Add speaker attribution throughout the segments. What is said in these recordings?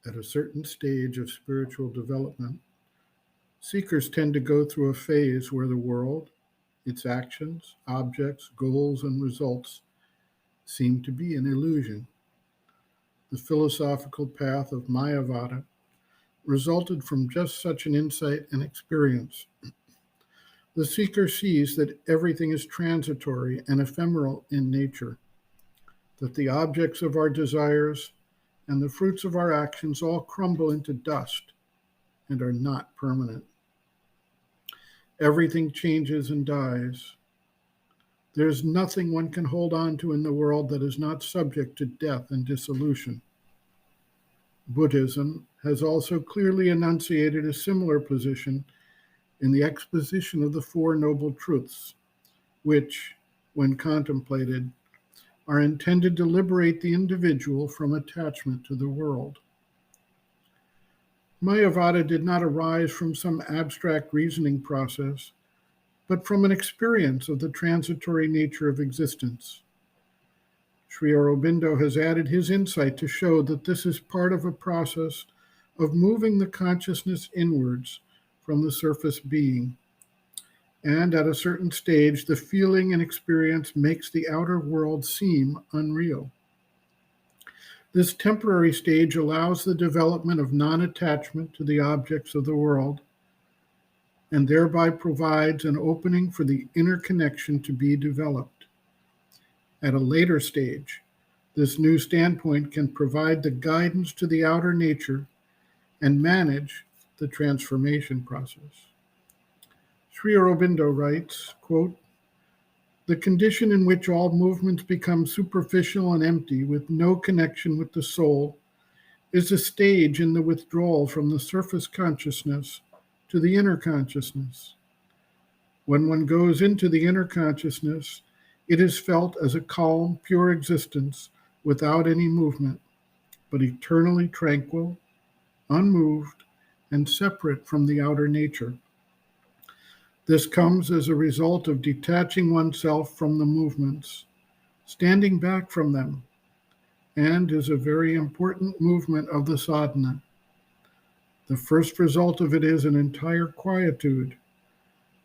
Speaker 1: At a certain stage of spiritual development, seekers tend to go through a phase where the world, its actions, objects, goals, and results seem to be an illusion. The philosophical path of Mayavada resulted from just such an insight and experience. The seeker sees that everything is transitory and ephemeral in nature, that the objects of our desires and the fruits of our actions all crumble into dust and are not permanent. Everything changes and dies. There is nothing one can hold on to in the world that is not subject to death and dissolution. Buddhism has also clearly enunciated a similar position in the exposition of the Four Noble Truths, which, when contemplated, are intended to liberate the individual from attachment to the world. Mayavada did not arise from some abstract reasoning process, but from an experience of the transitory nature of existence. Sri Aurobindo has added his insight to show that this is part of a process of moving the consciousness inwards from the surface being. And at a certain stage, the feeling and experience makes the outer world seem unreal. This temporary stage allows the development of non-attachment to the objects of the world, and thereby provides an opening for the inner connection to be developed. At a later stage, this new standpoint can provide the guidance to the outer nature and manage the transformation process. Sri Aurobindo writes, quote, "The condition in which all movements become superficial and empty with no connection with the soul is a stage in the withdrawal from the surface consciousness to the inner consciousness. When one goes into the inner consciousness, it is felt as a calm, pure existence without any movement, but eternally tranquil, unmoved, and separate from the outer nature. This comes as a result of detaching oneself from the movements, standing back from them, and is a very important movement of the sadhana. The first result of it is an entire quietude,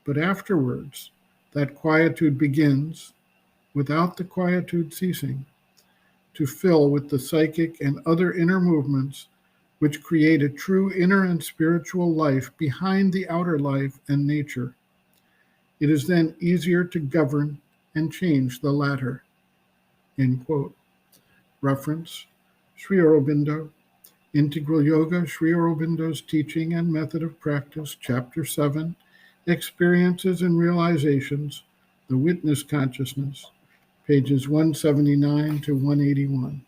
Speaker 1: but afterwards, that quietude begins, without the quietude ceasing, to fill with the psychic and other inner movements which create a true inner and spiritual life behind the outer life and nature. It is then easier to govern and change the latter." End quote. Reference, Sri Aurobindo, Integral Yoga, Sri Aurobindo's Teaching and Method of Practice, Chapter 7, Experiences and Realizations, The Witness Consciousness, pages 179 to 181.